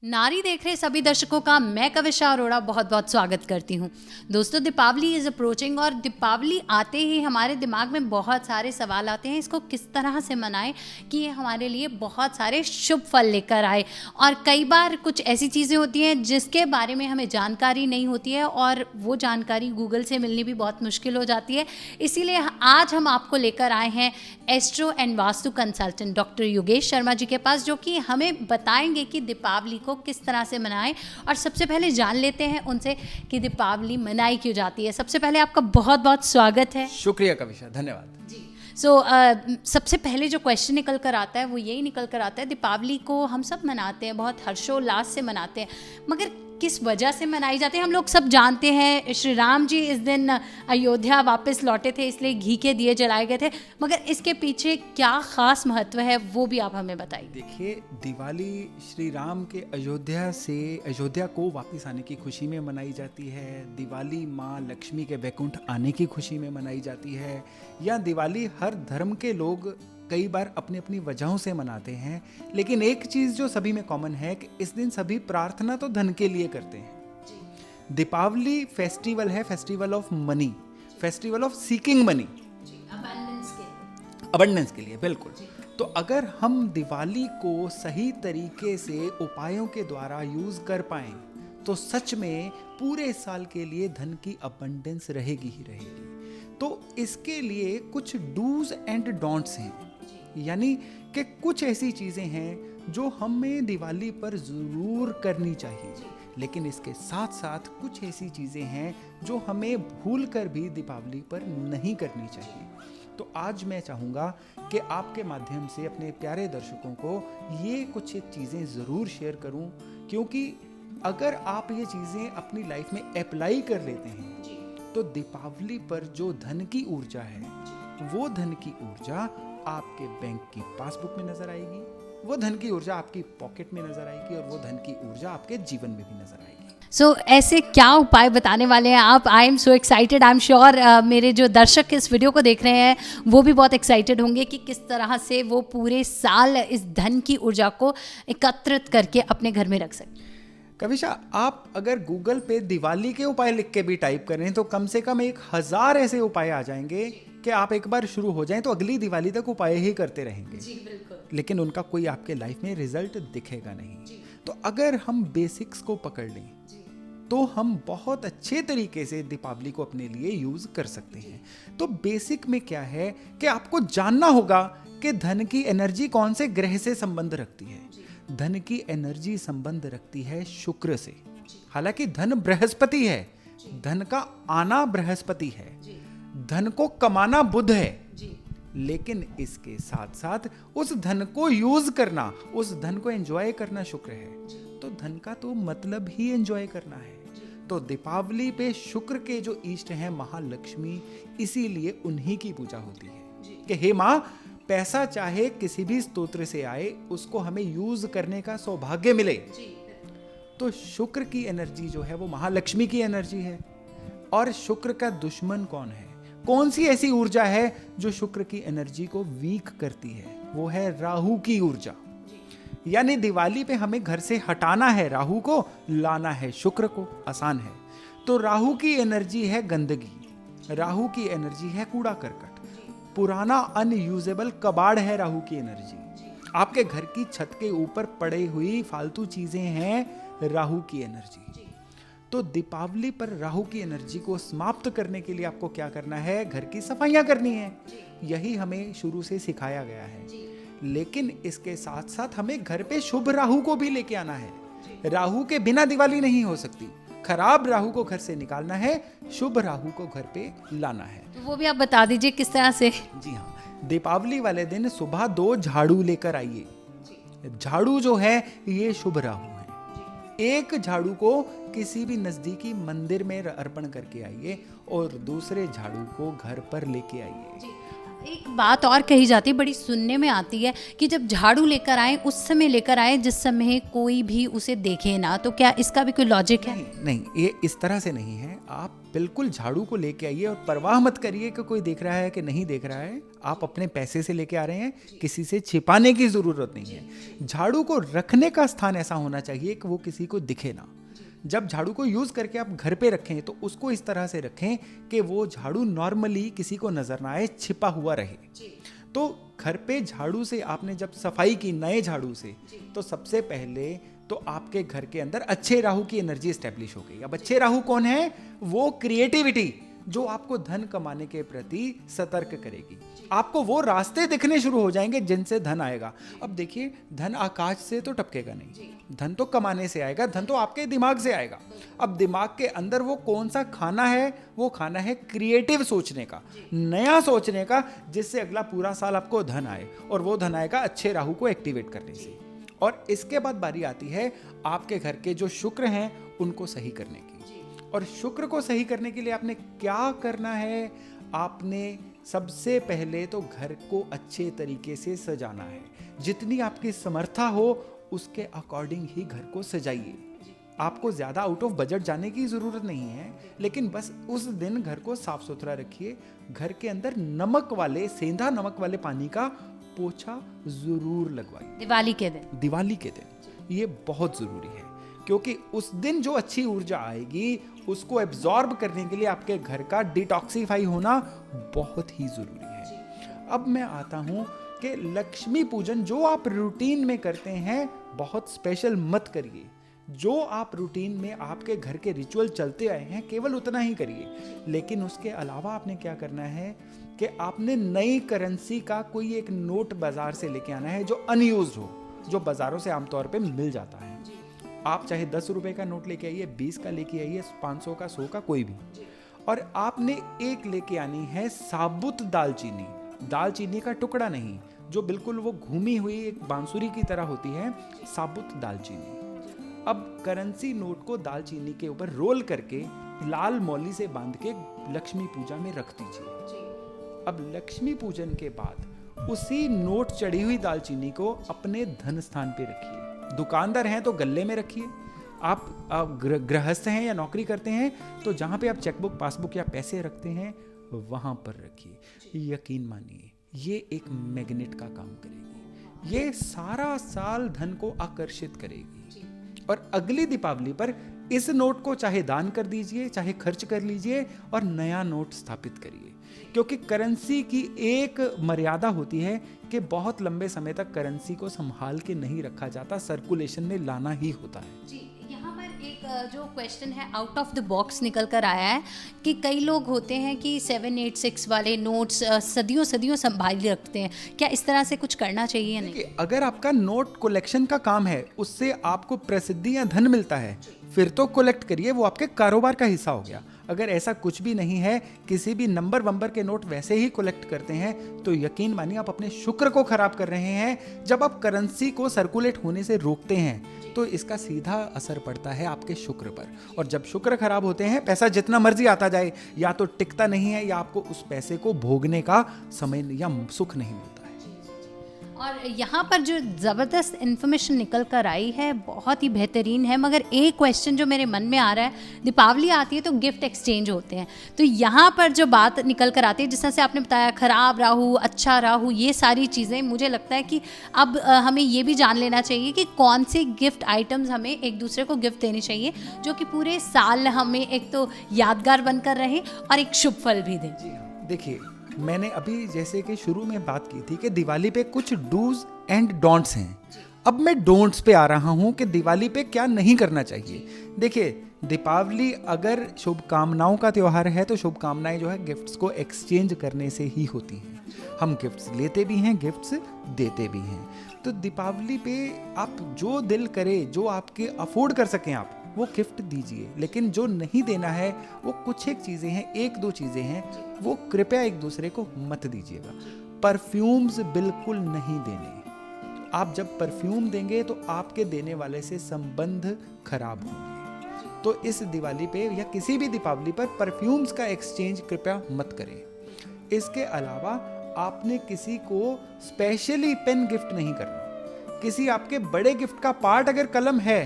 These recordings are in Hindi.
नारी देख रहे सभी दर्शकों का मैं कविशा अरोड़ा बहुत बहुत स्वागत करती हूँ। दोस्तों, दीपावली इज़ अप्रोचिंग और दीपावली आते ही हमारे दिमाग में बहुत सारे सवाल आते हैं, इसको किस तरह से मनाएं कि ये हमारे लिए बहुत सारे शुभ फल लेकर आए। और कई बार कुछ ऐसी चीज़ें होती हैं जिसके बारे में हमें जानकारी नहीं होती है और वो जानकारी गूगल से मिलनी भी बहुत मुश्किल हो जाती है। इसीलिए आज हम आपको लेकर आए हैं astro and vastu consultant doctor Yogesh Sharma ji के पास, जो कि हमें बताएंगे कि दीपावली को किस तरह से मनाएं। और सबसे पहले जान लेते हैं उनसे कि दीपावली मनाई क्यों जाती है। सबसे पहले आपका बहुत बहुत स्वागत है। शुक्रिया कविशा, धन्यवाद जी। सबसे पहले जो क्वेश्चन निकल कर आता है वो यही निकल कर आता है, दीपावली को हम सब मनाते हैं, बहुत हर्षोल्लास से मनाते हैं, मगर किस वजह से मनाई जाती है? हम लोग सब जानते हैं श्री राम जी इस दिन अयोध्या वापस लौटे थे, इसलिए घी के दिए जलाए गए थे, मगर इसके पीछे क्या खास महत्व है वो भी आप हमें बताइए। देखिए, दिवाली श्री राम के अयोध्या को वापस आने की खुशी में मनाई जाती है। दिवाली माँ लक्ष्मी के वैकुंठ आने की खुशी में मनाई जाती है। या दिवाली हर धर्म के लोग कई बार अपनी अपनी वजहों से मनाते हैं, लेकिन एक चीज़ जो सभी में कॉमन है कि इस दिन सभी प्रार्थना तो धन के लिए करते हैं। दीपावली फेस्टिवल है, festival of money, festival of seeking money, abundance के लिए, बिल्कुल। तो अगर हम दिवाली को सही तरीके से उपायों के द्वारा यूज कर पाएं तो सच में पूरे साल के लिए धन की अबंडेंस रहेगी ही रहेगी। तो इसके लिए कुछ डूज एंड डोंट्स हैं, यानी कि कुछ ऐसी चीज़ें हैं जो हमें दिवाली पर ज़रूर करनी चाहिए, लेकिन इसके साथ साथ कुछ ऐसी चीज़ें हैं जो हमें भूल कर भी दीपावली पर नहीं करनी चाहिए। तो आज मैं चाहूँगा कि आपके माध्यम से अपने प्यारे दर्शकों को ये कुछ चीज़ें ज़रूर शेयर करूँ, क्योंकि अगर आप ये चीज़ें अपनी लाइफ में अप्लाई कर लेते हैं तो दीपावली पर जो धन की ऊर्जा है, वो धन की ऊर्जा आपके बैंक की पासबुक में नजर आएगी, वो धन की ऊर्जा आपकी पॉकेट में नजर आएगी और वो धन की ऊर्जा आपके जीवन में भी नजर आएगी। ऐसे क्या उपाय बताने वाले हैं आप? I am so excited. I am sure मेरे जो दर्शक इस वीडियो को देख रहे हैं वो भी बहुत एक्साइटेड होंगे कि किस तरह से वो पूरे साल इस धन की ऊर्जा को एकत्रित करके अपने घर में रख सकते। कविशा, आप अगर गूगल पे दिवाली के उपाय लिख के भी टाइप करें तो कम से कम 1000 ऐसे उपाय आ जाएंगे कि आप एक बार शुरू हो जाएं तो अगली दिवाली तक उपाय ही करते रहेंगे। जी, बिल्कुल। लेकिन उनका कोई आपके लाइफ में रिजल्ट दिखेगा नहीं। तो अगर हम बेसिक्स को पकड़ लें तो हम बहुत अच्छे तरीके से दीपावली को अपने लिए यूज कर सकते हैं। तो बेसिक में क्या है कि आपको जानना होगा कि धन की एनर्जी कौन से ग्रह से संबंध रखती है। धन की एनर्जी संबंध रखती है शुक्र से। हालांकि धन बृहस्पति है, धन का आना बृहस्पति है, धन को कमाना बुध है, लेकिन इसके साथ साथ उस धन को यूज करना, उस धन को एंजॉय करना शुक्र है। तो धन का तो मतलब ही एंजॉय करना है। तो दीपावली पे शुक्र के जो इष्ट हैं महालक्ष्मी, इसीलिए उन्हीं की पूजा होती है कि हे माँ, पैसा चाहे किसी भी स्तोत्र से आए, उसको हमें यूज करने का सौभाग्य मिले। तो शुक्र की एनर्जी जो है वो महालक्ष्मी की एनर्जी है। और शुक्र का दुश्मन कौन है? कौन सी ऐसी ऊर्जा है जो शुक्र की एनर्जी को वीक करती है? वो है राहु की ऊर्जा। यानी दिवाली पे हमें घर से हटाना है राहु को, लाना है शुक्र को, आसान है। तो राहु की एनर्जी है गंदगी, राहु की एनर्जी है कूड़ा करकट, पुराना अनयूजेबल कबाड़ है राहु की एनर्जी। आपके घर की छत के ऊपर पड़ी हुई फालतू चीजें हैं राहु की एनर्जी। तो दीपावली पर राहु की एनर्जी को समाप्त करने के लिए आपको क्या करना है? घर की सफाइयां करनी है। यही हमें शुरू से सिखाया गया है। लेकिन इसके साथ साथ हमें घर पे शुभ राहु को भी लेके आना है। राहु के बिना दिवाली नहीं हो सकती। खराब राहु को घर से निकालना है, शुभ राहु को घर पे लाना है। तो वो भी आप बता दीजिए किस तरह से। जी हाँ, दीपावली वाले दिन सुबह 2 झाड़ू लेकर आइए। झाड़ू जो है ये शुभ राहु है। एक झाड़ू को किसी भी नजदीकी मंदिर में अर्पण करके आइए और दूसरे झाड़ू को घर पर लेके आइए। एक बात और कही जाती है, बड़ी सुनने में आती है कि जब झाड़ू लेकर आए उस समय लेकर आए जिस समय कोई भी उसे देखे ना, तो क्या इसका भी कोई लॉजिक है? नहीं, ये इस तरह से नहीं है। आप बिल्कुल झाड़ू को लेके आइए और परवाह मत करिए कि कोई देख रहा है कि नहीं देख रहा है। आप अपने पैसे से लेके आ रहे हैं, किसी से छिपाने की जरूरत नहीं है। झाड़ू को रखने का स्थान ऐसा होना चाहिए कि वो किसी को दिखे ना। जब झाड़ू को यूज करके आप घर पे रखें तो उसको इस तरह से रखें कि वो झाड़ू नॉर्मली किसी को नजर ना आए, छिपा हुआ रहे। तो घर पे झाड़ू से आपने जब सफाई की नए झाड़ू से, तो सबसे पहले तो आपके घर के अंदर अच्छे राहु की एनर्जी स्टैब्लिश हो गई। अब अच्छे राहु कौन है? वो क्रिएटिविटी जो आपको धन कमाने के प्रति सतर्क करेगी। आपको वो रास्ते दिखने शुरू हो जाएंगे जिनसे धन आएगा। अब देखिए, धन आकाश से तो टपकेगा नहीं, धन तो कमाने से आएगा, धन तो आपके दिमाग से आएगा। अब दिमाग के अंदर वो कौन सा खाना है? वो खाना है क्रिएटिव सोचने का, नया सोचने का, जिससे अगला पूरा साल आपको धन आए। और वो धन आएगा अच्छे राहु को एक्टिवेट करने से। और इसके बाद बारी आती है आपके घर के जो शुक्र हैं उनको सही करने की। और शुक्र को सही करने के लिए आपने क्या करना है? आपने सबसे पहले तो घर को अच्छे तरीके से सजाना है। जितनी आपकी समर्था हो उसके अकॉर्डिंग ही घर को सजाइए। आपको ज़्यादा आउट ऑफ बजट जाने की ज़रूरत नहीं है, लेकिन बस उस दिन घर को साफ सुथरा रखिए। घर के अंदर नमक वाले, सेंधा नमक वाले पानी का पोछा ज़रूर लगवाइए दिवाली के दिन। दिवाली के दिन ये बहुत ज़रूरी है, क्योंकि उस दिन जो अच्छी ऊर्जा आएगी उसको एब्जॉर्ब करने के लिए आपके घर का डिटॉक्सीफाई होना बहुत ही ज़रूरी है। अब मैं आता हूँ कि लक्ष्मी पूजन जो आप रूटीन में करते हैं, बहुत स्पेशल मत करिए। जो आप रूटीन में आपके घर के रिचुअल चलते आए हैं केवल उतना ही करिए। लेकिन उसके अलावा आपने क्या करना है कि आपने नई करेंसी का कोई एक नोट बाजार से लेके आना है जो अनयूज्ड हो, जो बाजारों से आमतौर पे मिल जाता है। आप चाहे 10 रुपए का नोट लेके आइए, 20 का लेके आइए, 500 का, 100 का, कोई भी। और आपने एक लेके आनी है साबुत दालचीनी, दालचीनी का टुकड़ा नहीं, जो बिल्कुल वो घूमी हुई एक बांसुरी की तरह होती है, साबुत दालचीनी। अब करेंसी नोट को दालचीनी के ऊपर रोल करके लाल मौली से बांध के लक्ष्मी पूजा में रख दीजिए। अब लक्ष्मी पूजन के बाद उसी नोट चढ़ी हुई दालचीनी को अपने धन स्थान पे रखिए। दुकानदार हैं तो गल्ले में रखिए। आप गृहस्थ हैं या नौकरी करते हैं तो जहाँ पे आप चेकबुक, पासबुक या पैसे रखते हैं वहाँ पर रखिए। यकीन मानिए ये एक मैग्नेट का काम करेगी। ये सारा साल धन को आकर्षित करेगी। और अगली दीपावली पर इस नोट को चाहे दान कर दीजिए, चाहे खर्च कर लीजिए और नया नोट स्थापित करिए। क्योंकि करेंसी की एक मर्यादा होती है कि बहुत लंबे समय तक करेंसी को संभाल के नहीं रखा जाता, सर्कुलेशन में लाना ही होता है। जी, यहाँ पर एक जो क्वेश्चन है आउट ऑफ द बॉक्स निकल कर आया है कि कई लोग होते हैं कि 786 वाले नोट्स सदियों सदियों संभाल रखते हैं। क्या इस तरह से कुछ करना चाहिए या नहीं? अगर आपका नोट कलेक्शन का काम है, उससे आपको प्रसिद्धि या धन मिलता है, फिर तो कलेक्ट करिए, वो आपके कारोबार का हिस्सा हो गया। अगर ऐसा कुछ भी नहीं है, किसी भी नंबर वंबर के नोट वैसे ही कलेक्ट करते हैं, तो यकीन मानिए आप अपने शुक्र को खराब कर रहे हैं। जब आप करेंसी को सर्कुलेट होने से रोकते हैं तो इसका सीधा असर पड़ता है आपके शुक्र पर। और जब शुक्र खराब होते हैं, पैसा जितना मर्जी आता जाए, या तो टिकता नहीं है या आपको उस पैसे को भोगने का समय या सुख नहीं मिलता है। और यहाँ पर जो ज़बरदस्त इन्फॉर्मेशन निकल कर आई है बहुत ही बेहतरीन है। मगर एक क्वेश्चन जो मेरे मन में आ रहा है, दीपावली आती है तो गिफ्ट एक्सचेंज होते हैं, तो यहाँ पर जो बात निकल कर आती है, जिस तरह से आपने बताया खराब राहु, अच्छा राहु, ये सारी चीज़ें, मुझे लगता है कि अब हमें ये भी जान लेना चाहिए कि कौन से गिफ्ट आइटम्स हमें एक दूसरे को गिफ्ट देनी चाहिए जो कि पूरे साल हमें एक तो यादगार बनकर रहे और एक शुभ फल भी दें। देखिए, मैंने अभी जैसे कि शुरू में बात की थी कि दिवाली पे कुछ डूज एंड डोंट्स हैं। अब मैं डोंट्स पे आ रहा हूँ कि दिवाली पे क्या नहीं करना चाहिए। देखिए, दीपावली अगर शुभकामनाओं का त्यौहार है तो शुभकामनाएं जो है गिफ्ट्स को एक्सचेंज करने से ही होती हैं। हम गिफ्ट्स लेते भी हैं, गिफ्ट्स देते भी हैं। तो दीपावली पे आप जो दिल करे, जो आपके अफोर्ड कर सकें, आप वो गिफ्ट दीजिए। लेकिन जो नहीं देना है वो कुछ एक चीज़ें हैं, एक दो चीज़ें हैं, वो कृपया एक दूसरे को मत दीजिएगा। परफ्यूम्स बिल्कुल नहीं देने। आप जब परफ्यूम देंगे तो आपके देने वाले से संबंध खराब होंगे। तो इस दिवाली पे या किसी भी दीपावली पर परफ्यूम्स का एक्सचेंज कृपया मत करें। इसके अलावा आपने किसी को स्पेशली पेन गिफ्ट नहीं करना। किसी आपके बड़े गिफ्ट का पार्ट अगर कलम है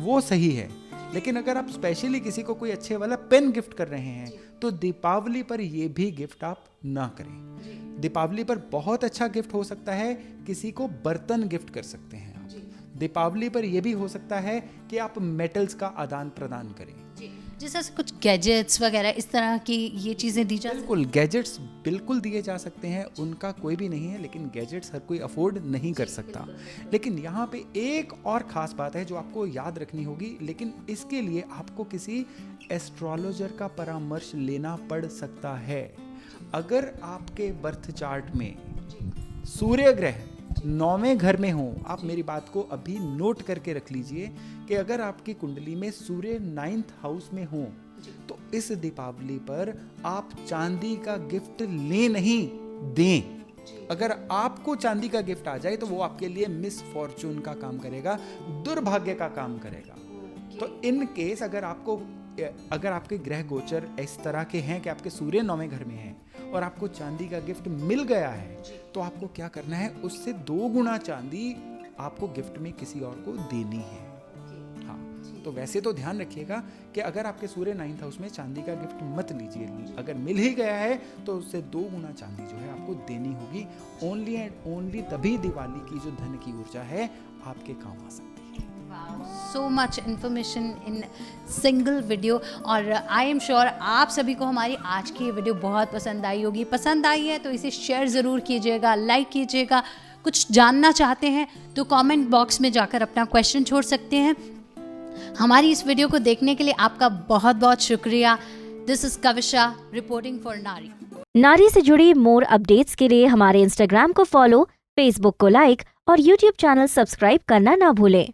वो सही है, लेकिन अगर आप स्पेशली किसी को कोई अच्छे वाला पेन गिफ्ट कर रहे हैं तो दीपावली पर ये भी गिफ्ट आप ना करें। दीपावली पर बहुत अच्छा गिफ्ट हो सकता है, किसी को बर्तन गिफ्ट कर सकते हैं आप। दीपावली पर यह भी हो सकता है कि आप मेटल्स का आदान प्रदान करें, जैसे कुछ गैजेट्स वगैरह इस तरह की ये चीज़ें दी जा सकती हैं। बिल्कुल गैजेट्स बिल्कुल दिए जा सकते हैं, उनका कोई भी नहीं है, लेकिन गैजेट्स हर कोई अफोर्ड नहीं कर सकता। लेकिन यहाँ पे एक और ख़ास बात है जो आपको याद रखनी होगी, लेकिन इसके लिए आपको किसी एस्ट्रोलॉजर का परामर्श लेना पड़ सकता है। अगर आपके बर्थ चार्ट में सूर्य ग्रह 9वें घर में हो, आप मेरी बात को अभी नोट करके रख लीजिए कि अगर आपकी कुंडली में सूर्य 9th हाउस में हो तो इस दीपावली पर आप चांदी का गिफ्ट ले नहीं दें। अगर आपको चांदी का गिफ्ट आ जाए तो वो आपके लिए मिस फॉर्चून का काम करेगा, दुर्भाग्य का काम करेगा। तो इन केस अगर आपके ग्रह गोचर इस तरह के हैं कि आपके सूर्य 9वें घर में हैं और आपको चांदी का गिफ्ट मिल गया है, तो आपको क्या करना है, उससे 2 गुना चांदी आपको गिफ्ट में किसी और को देनी है। हाँ, तो वैसे तो ध्यान रखिएगा कि अगर आपके सूर्य 9th हाउस में चांदी का गिफ्ट मत लीजिए, अगर मिल ही गया है तो उससे 2 गुना चांदी जो है आपको देनी होगी। ओनली एंड ओनली तभी दिवाली की जो धन की ऊर्जा है आपके काम आ सकती है। So much information in single video, और आई एम श्योर आप सभी को हमारी आज की वीडियो बहुत पसंद आई होगी। पसंद आई है तो इसे शेयर ज़रूर कीजिएगा, लाइक कीजिएगा। कुछ जानना चाहते हैं तो कमेंट बॉक्स में जाकर अपना क्वेश्चन छोड़ सकते हैं। हमारी इस वीडियो को देखने के लिए आपका बहुत बहुत शुक्रिया। This is Kavisha reporting for नारी। नारी से जुड़ी मोर अपडेट्स के लिए हमारे इंस्टाग्राम को फॉलो, फेसबुक को लाइक और यूट्यूब चैनल सब्सक्राइब करना ना भूलें।